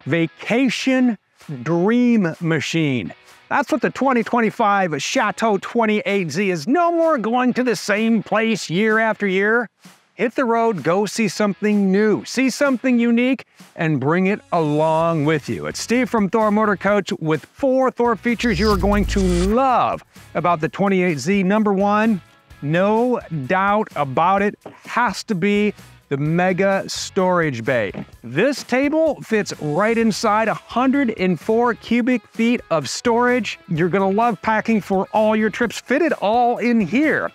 Vacation dream machine. That's what the 2025 Chateau 28Z is. No more going to the same place year after year. Hit the road, go see something new, see something unique, and bring it along with you. It's Steve from Thor Motor Coach with 4 Thor features you are going to love about the 28Z. Number 1, no doubt about it, has to be the mega storage bay. This table fits right inside 104 cubic feet of storage. You're gonna love packing for all your trips. Fit it all in here.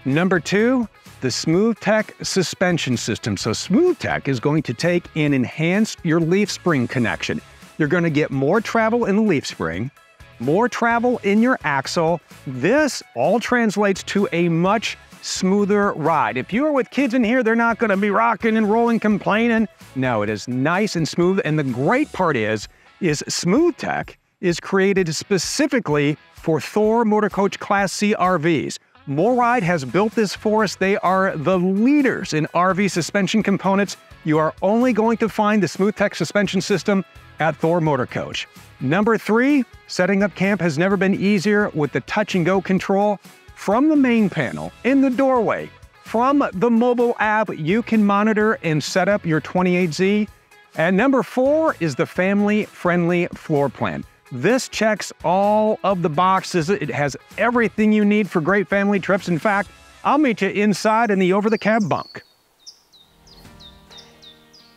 Number 2, the SmoothTech suspension system. So SmoothTech is going to take and enhance your leaf spring connection. You're gonna get more travel in the leaf spring, more travel in your axle. This all translates to a much smoother ride. If you are with kids in here, they're not going to be rocking and rolling, complaining. No, it is nice and smooth. And the great part is SmoothTech is created specifically for Thor Motor Coach Class C RVs. MoRide has built this for us. They are the leaders in RV suspension components. You are only going to find the SmoothTech suspension system at Thor Motor Coach. Number 3, setting up camp has never been easier with the touch and go control. From the main panel, in the doorway, from the mobile app, you can monitor and set up your 28Z. And number 4 is the family-friendly floor plan. This checks all of the boxes. It has everything you need for great family trips. In fact, I'll meet you inside in the over-the-cab bunk.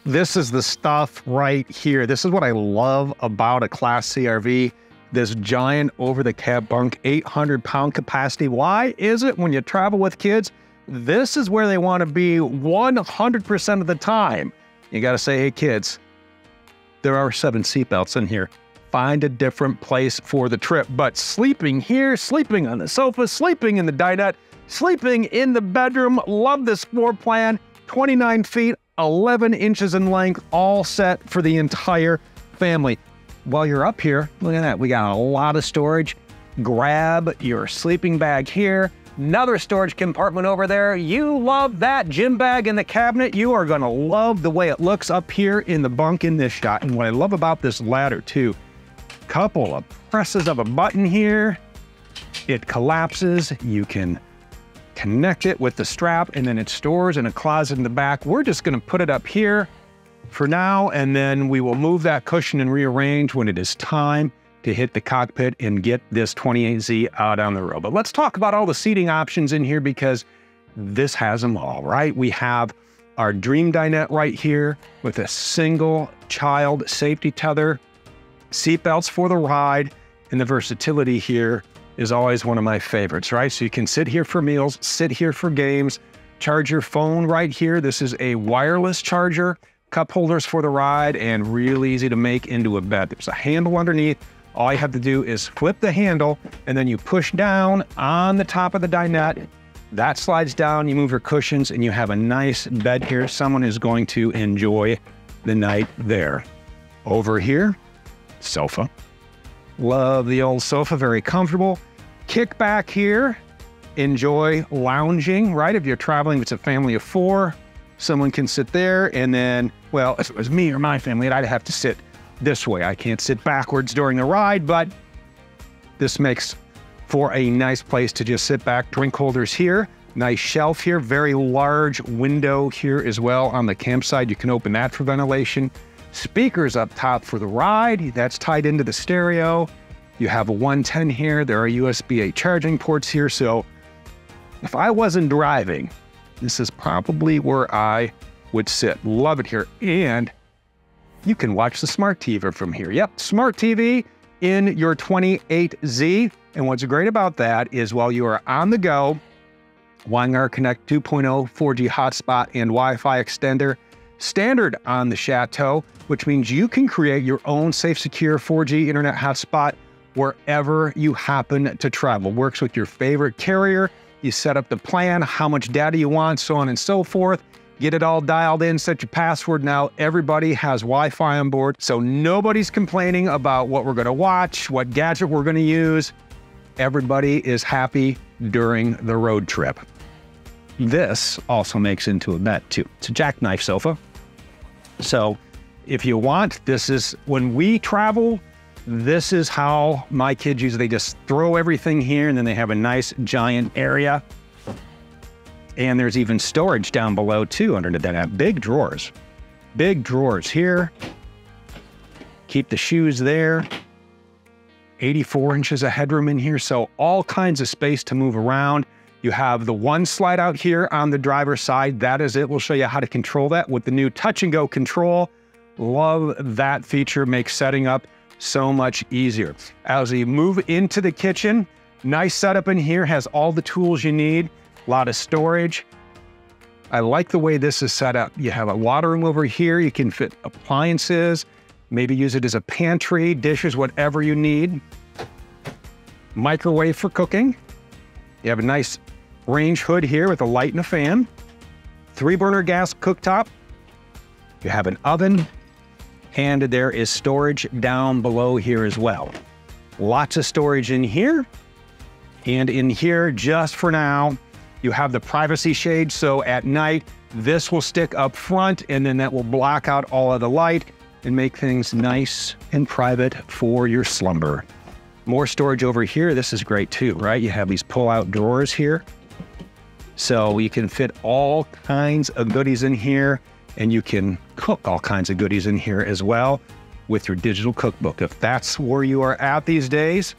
This is the stuff right here. This is what I love about a Class C RV. This giant over-the-cab bunk, 800-pound capacity. Why is it when you travel with kids, this is where they want to be 100% of the time? You got to say, hey kids, there are 7 seatbelts in here. Find a different place for the trip. But sleeping here, sleeping on the sofa, sleeping in the dinette, sleeping in the bedroom. Love this floor plan. 29 feet, 11 inches in length, all set for the entire family. While you're up here, look at that. We got a lot of storage. Grab your sleeping bag here. Another storage compartment over there. You love that gym bag in the cabinet. You are gonna love the way it looks up here in the bunk in this shot. And what I love about this ladder too, couple of presses of a button here. It collapses. You can connect it with the strap and then it stores in a closet in the back. We're just gonna put it up here for now, and then we will move that cushion and rearrange when it is time to hit the cockpit and get this 28Z out on the road. But let's talk about all the seating options in here because this has them all, right? We have our Dream dinette right here with a single child safety tether, seatbelts for the ride, and the versatility here is always one of my favorites, right? So you can sit here for meals, sit here for games, charge your phone right here. This is a wireless charger. Cup holders for the ride, and real easy to make into a bed. There's a handle underneath. All you have to do is flip the handle, and then you push down on the top of the dinette. That slides down, you move your cushions, and you have a nice bed here. Someone is going to enjoy the night there. Over here, sofa. Love the old sofa, very comfortable. Kick back here, enjoy lounging, right? If you're traveling, if it's a family of 4, someone can sit there, and then, well, if it was me or my family, I'd have to sit this way. I can't sit backwards during the ride, but this makes for a nice place to just sit back. Drink holders here, nice shelf here, very large window here as well on the campsite. You can open that for ventilation. Speakers up top for the ride. That's tied into the stereo. You have a 110 here. There are USB-A charging ports here. So if I wasn't driving, this is probably where I would sit. Love it here. And you can watch the smart TV from here. Yep, smart TV in your 28Z. And what's great about that is while you are on the go, WireGuard Connect 2.0, 4G hotspot, and Wi-Fi extender, standard on the Chateau, which means you can create your own safe, secure 4G internet hotspot wherever you happen to travel. Works with your favorite carrier. You set up the plan, how much data you want, so on and so forth. Get it all dialed in, set your password. Now everybody has Wi-Fi on board, so nobody's complaining about what we're gonna watch, what gadget we're gonna use. Everybody is happy during the road trip. This also makes into a bed too. It's a jackknife sofa. So If you want, this is, when we travel, this is how my kids use it. They just throw everything here and then they have a nice giant area. And there's even storage down below too under that. Big drawers here. Keep the shoes there. 84 inches of headroom in here, so all kinds of space to move around. You have the one slide out here on the driver's side. That is it. We'll show you how to control that with the new touch and go control. Love that feature, makes setting up so much easier. As we move into the kitchen, nice setup in here, has all the tools you need, a lot of storage. I like the way this is set up. You have a water room over here. You can fit appliances, maybe use it as a pantry, dishes, whatever you need. Microwave for cooking. You have a nice range hood here with a light and a fan. 3-burner gas cooktop. You have an oven, and there is storage down below here as well. Lots of storage in here. And in here, just for now, you have the privacy shade, so at night, this will stick up front, and then that will block out all of the light and make things nice and private for your slumber. More storage over here. This is great too, right? You have these pull-out drawers here. So you can fit all kinds of goodies in here, and you can cook all kinds of goodies in here as well with your digital cookbook. If that's where you are at these days,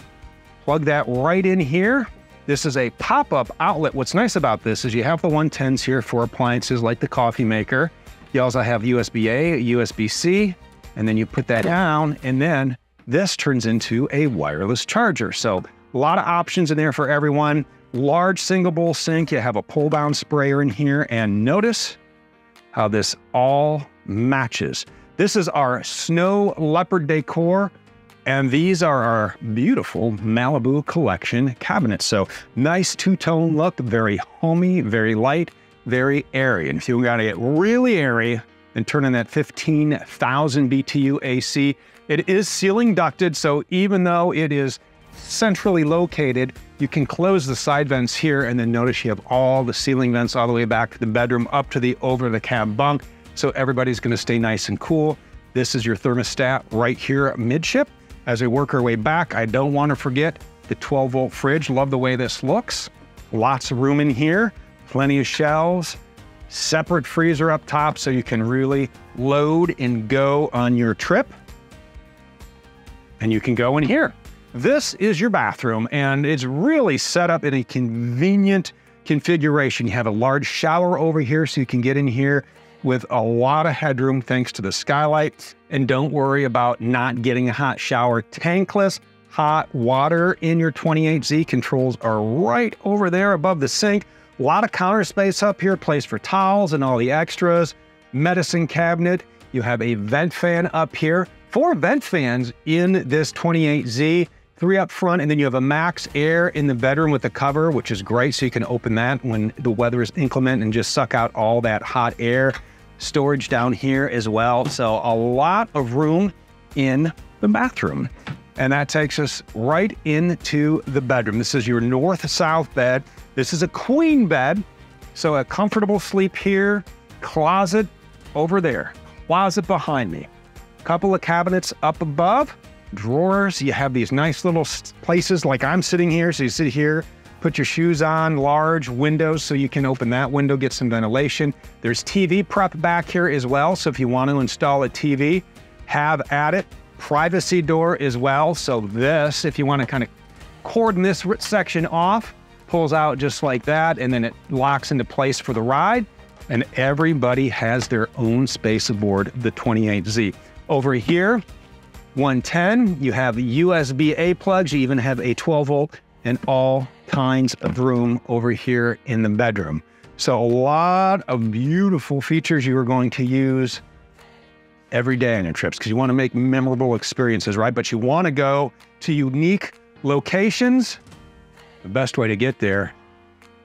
plug that right in here. This is a pop-up outlet. What's nice about this is you have the 110s here for appliances like the coffee maker. You also have USB-A, USB-C, and then you put that down, and then this turns into a wireless charger. So a lot of options in there for everyone. Large single bowl sink. You have a pull-down sprayer in here, and notice how this all matches. This is our snow leopard decor, and these are our beautiful Malibu collection cabinets. So nice two-tone look, very homey, very light, very airy. And if you want to get really airy, then turn on that 15,000 BTU AC. It is ceiling ducted, so even though it is centrally located, you can close the side vents here, and then notice you have all the ceiling vents all the way back to the bedroom, up to the over-the-cab bunk, so everybody's gonna stay nice and cool. This is your thermostat right here midship. As we work our way back, I don't want to forget the 12-volt fridge. Love the way this looks. Lots of room in here, plenty of shelves, separate freezer up top so you can really load and go on your trip. And you can go in here. This is your bathroom, and it's really set up in a convenient configuration. You have a large shower over here so you can get in here with a lot of headroom thanks to the skylight. And don't worry about not getting a hot shower. Tankless hot water in your 28Z. Controls are right over there above the sink. A lot of counter space up here, place for towels and all the extras. Medicine cabinet. You have a vent fan up here. 4 vent fans in this 28Z. 3 up front, and then you have a max air in the bedroom with the cover, which is great, so you can open that when the weather is inclement and just suck out all that hot air. Storage down here as well, so a lot of room in the bathroom. And that takes us right into the bedroom. This is your north-south bed. This is a queen bed, so a comfortable sleep here. Closet over there. Closet behind me. Couple of cabinets up above. Drawers. You have these nice little places like I'm sitting here. So you sit here, put your shoes on. Large windows so you can open that window, get some ventilation. There's TV prep back here as well. So if you want to install a TV, have at it. Privacy door as well. So this, if you want to kind of cordon this section off, pulls out just like that, and then it locks into place for the ride. And everybody has their own space aboard the 28Z. Over here, 110, you have USB-A plugs, you even have a 12-volt, and all kinds of room over here in the bedroom. So a lot of beautiful features you are going to use every day on your trips, because you want to make memorable experiences, right? But you want to go to unique locations. The best way to get there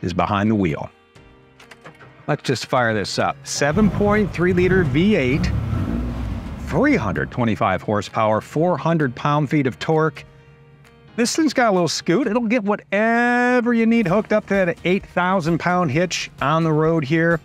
is behind the wheel. Let's just fire this up. 7.3 liter V8, 325 horsepower, 400 pound-feet of torque. This thing's got a little scoot. It'll get whatever you need hooked up to that 8,000 pound hitch on the road here.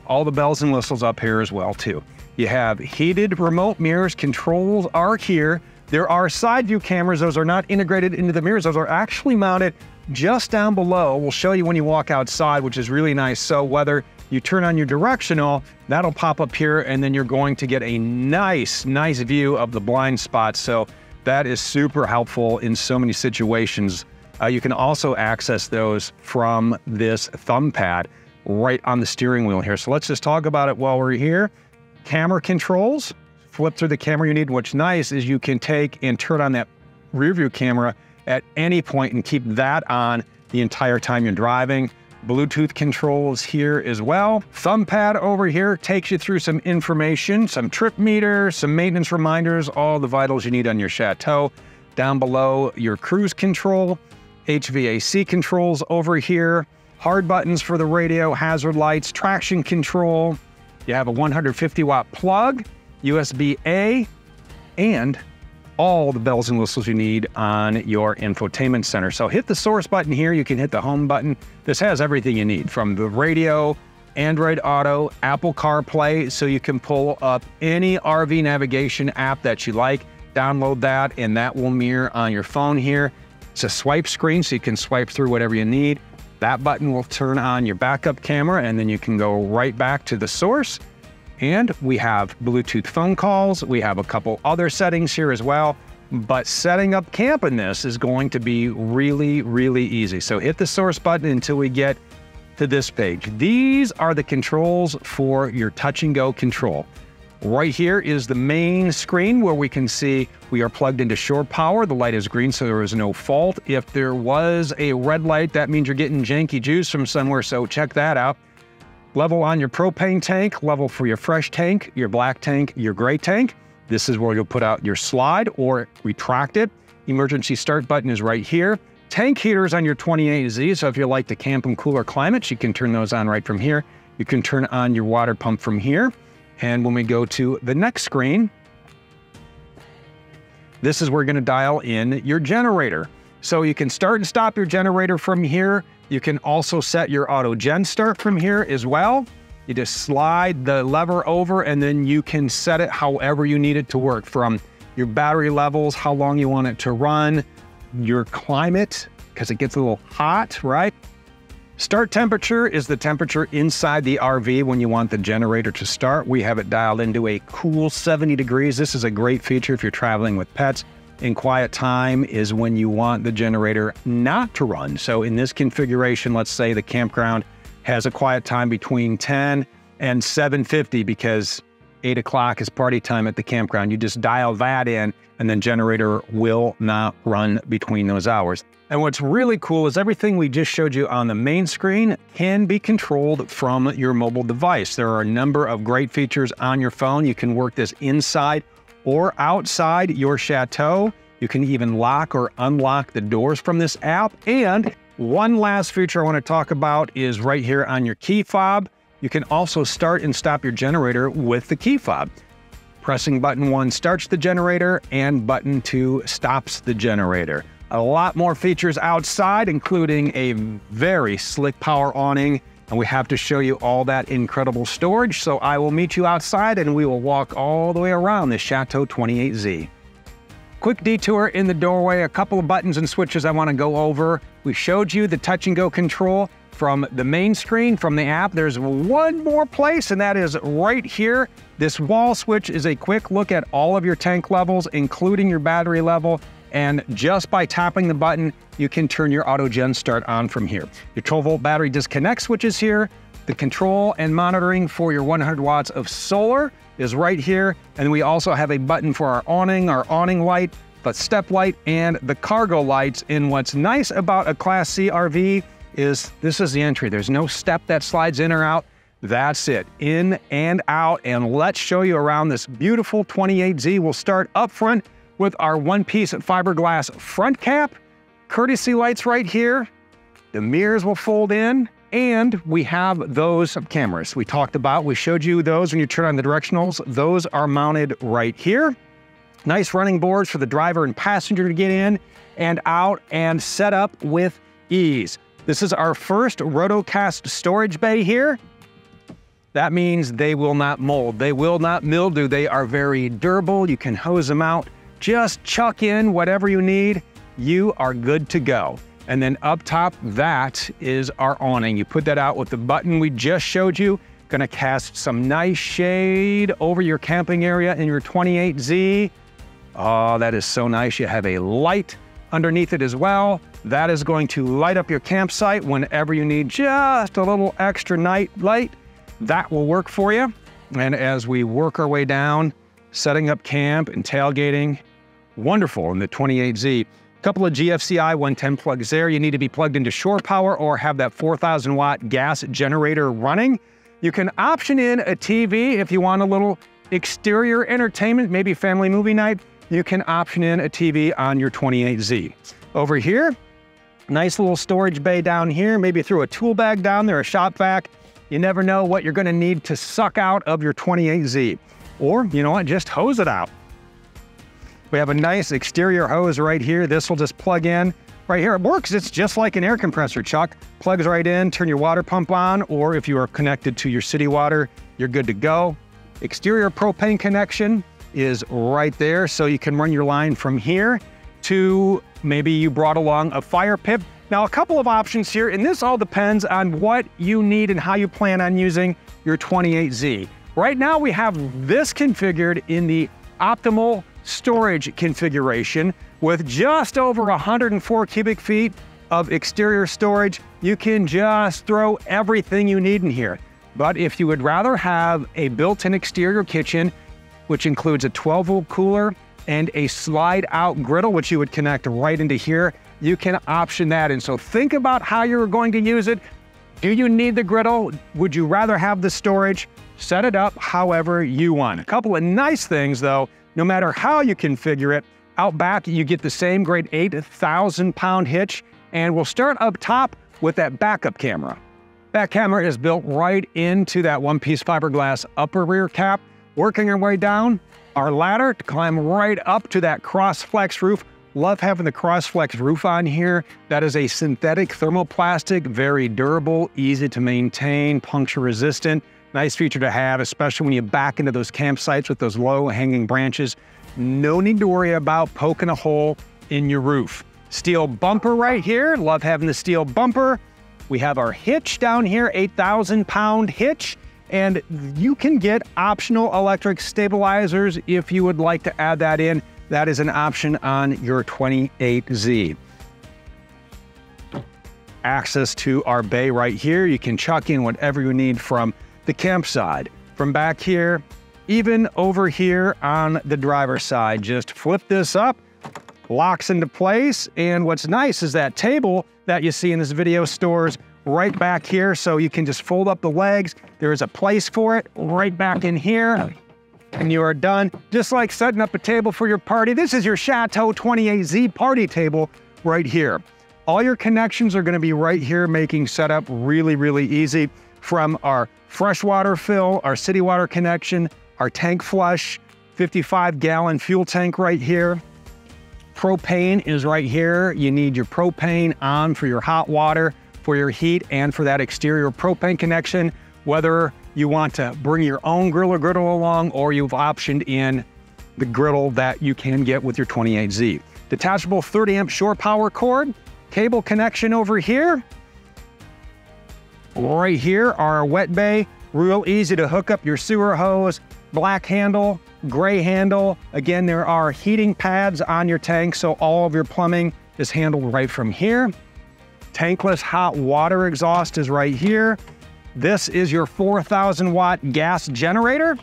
All the bells and whistles up here as well too. You have heated remote mirrors, controls are here. There are side view cameras. Those are not integrated into the mirrors. Those are actually mounted just down below. We'll show you when you walk outside, which is really nice. So whether you turn on your directional, that'll pop up here, and then you're going to get a nice view of the blind spots. So that is super helpful in so many situations. You can also access those from this thumb pad right on the steering wheel here. So let's just talk about it while we're here. Camera controls, flip through the camera you need. What's nice is you can take and turn on that rear view camera at any point and keep that on the entire time you're driving. Bluetooth controls here as well. Thumb pad over here takes you through some information, some trip meter, some maintenance reminders, all the vitals you need on your Chateau. Down below, your cruise control, HVAC controls over here, hard buttons for the radio, hazard lights, traction control. You have a 150 watt plug, USB-A, and all the bells and whistles you need on your infotainment center. So hit the source button here, you can hit the home button. This has everything you need from the radio, Android Auto, Apple CarPlay, so you can pull up any RV navigation app that you like, download that, and that will mirror on your phone here. It's a swipe screen, so you can swipe through whatever you need. That button will turn on your backup camera, and then you can go right back to the source. And we have Bluetooth phone calls. We have a couple other settings here as well, but setting up camp in this is going to be really easy. So hit the source button until we get to this page. These are the controls for your touch and go control. Right here is the main screen where we can see we are plugged into shore power. The light is green, so there is no fault. If there was a red light, that means you're getting janky juice from somewhere, so check that out. Level on your propane tank, level for your fresh tank, your black tank, your gray tank. This is where you'll put out your slide or retract it. Emergency start button is right here. Tank heaters on your 28Z, so if you like to camp in cooler climates, you can turn those on right from here. You can turn on your water pump from here. And when we go to the next screen, this is where you're gonna dial in your generator. So you can start and stop your generator from here. You can also set your auto gen start from here as well. You just slide the lever over and then you can set it however you need it to work, from your battery levels, how long you want it to run, your climate, because it gets a little hot, right? Start temperature is the temperature inside the RV when you want the generator to start. We have it dialed into a cool 70 degrees. This is a great feature if you're traveling with pets. In quiet time is when you want the generator not to run. So in this configuration, let's say the campground has a quiet time between 10 and 7:50 because 8 o'clock is party time at the campground. You just dial that in and then generator will not run between those hours. And what's really cool is everything we just showed you on the main screen can be controlled from your mobile device. There are a number of great features on your phone. You can work this inside or outside your Chateau. You can even lock or unlock the doors from this app. And one last feature I want to talk about is right here on your key fob. You can also start and stop your generator with the key fob. Pressing button 1 starts the generator and button 2 stops the generator. A lot more features outside, including a very slick power awning, and we have to show you all that incredible storage. So I will meet you outside and we will walk all the way around this Chateau 28Z. Quick detour in the doorway, a couple of buttons and switches I want to go over. We showed you the touch and go control from the main screen, from the app. There's one more place, and that is right here. This wall switch is a quick look at all of your tank levels, including your battery level. And just by tapping the button, you can turn your auto gen start on from here. Your 12-volt battery disconnect switch is here. The control and monitoring for your 100 watts of solar is right here. And we also have a button for our awning light, the step light, and the cargo lights. And what's nice about a Class C RV is this is the entry. There's no step that slides in or out. That's it, in and out. And let's show you around this beautiful 28Z. We'll start up front with our one-piece fiberglass front cap, courtesy lights right here. The mirrors will fold in, and we have those cameras we talked about. We showed you those when you turn on the directionals. Those are mounted right here. Nice running boards for the driver and passenger to get in and out and set up with ease. This is our first Rotocast storage bay here. That means they will not mold. They will not mildew. They are very durable. You can hose them out. Just chuck in whatever you need. You are good to go. And then up top, that is our awning. You put that out with the button we just showed you. Gonna cast some nice shade over your camping area in your 28Z. Oh, that is so nice. You have a light underneath it as well. That is going to light up your campsite whenever you need just a little extra night light. That will work for you. And as we work our way down, setting up camp and tailgating, wonderful in the 28Z. Couple of GFCI 110 plugs there. You need to be plugged into shore power or have that 4,000 watt gas generator running. You can option in a TV if you want a little exterior entertainment, maybe family movie night. You can option in a TV on your 28Z. Over here, nice little storage bay down here. Maybe throw a tool bag down there, a shop vac. You never know what you're gonna need to suck out of your 28Z. Or, you know what, just hose it out. We have a nice exterior hose right here. This will just plug in. Right here, it works. It's just like an air compressor, Chuck. Plugs right in, turn your water pump on, or if you are connected to your city water, you're good to go. Exterior propane connection is right there, so you can run your line from here to maybe you brought along a fire pit. Now, a couple of options here, and this all depends on what you need and how you plan on using your 28Z. Right now, we have this configured in the optimal storage configuration with just over 104 cubic feet of exterior storage. You can just throw everything you need in here. But if you would rather have a built-in exterior kitchen, which includes a 12-volt cooler and a slide-out griddle, which you would connect right into here, you can option that. And so think about how you're going to use it. Do you need the griddle? Would you rather have the storage? Set it up however you want. A couple of nice things though, no matter how you configure it, out back you get the same great 8,000-pound hitch, and we'll start up top with that backup camera. That camera is built right into that one-piece fiberglass upper rear cap. Working our way down, our ladder to climb right up to that cross-flex roof. Love having the cross-flex roof on here. That is a synthetic thermoplastic, very durable, easy to maintain, puncture resistant. Nice feature to have, especially when you back into those campsites with those low-hanging branches. No need to worry about poking a hole in your roof. Steel bumper right here. Love having the steel bumper. We have our hitch down here, 8,000-pound hitch. And you can get optional electric stabilizers if you would like to add that in. That is an option on your 28Z. Access to our bay right here. You can chuck in whatever you need from the campsite. From back here, even over here on the driver's side, just flip this up, locks into place. And what's nice is that table that you see in this video stores right back here, so you can just fold up the legs. There is a place for it right back in here, and you are done. Just like setting up a table for your party. This is your Chateau 28Z party table right here. All your connections are gonna be right here, making setup really, really easy. From our freshwater fill, our city water connection, our tank flush, 55-gallon fuel tank right here. Propane is right here. You need your propane on for your hot water, for your heat, and for that exterior propane connection, whether you want to bring your own grill or griddle along, or you've optioned in the griddle that you can get with your 28Z. Detachable 30-amp shore power cord, cable connection over here. Right here, our wet bay, real easy to hook up your sewer hose, black handle, gray handle. Again, there are heating pads on your tank, so all of your plumbing is handled right from here. Tankless hot water exhaust is right here. This is your 4,000 watt gas generator.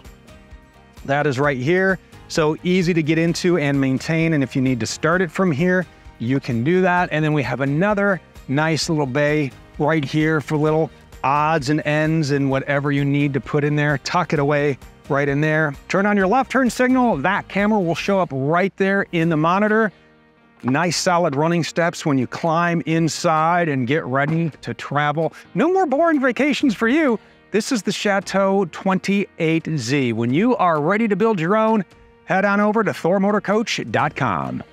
That is right here. So easy to get into and maintain. And if you need to start it from here, you can do that. And then we have another nice little bay right here for little odds and ends and whatever you need to put in there. Tuck it away right in there. Turn on your left turn signal. That camera will show up right there in the monitor. Nice solid running steps when you climb inside and get ready to travel. No more boring vacations for you. This is the Chateau 28Z. When you are ready to build your own, head on over to thormotorcoach.com.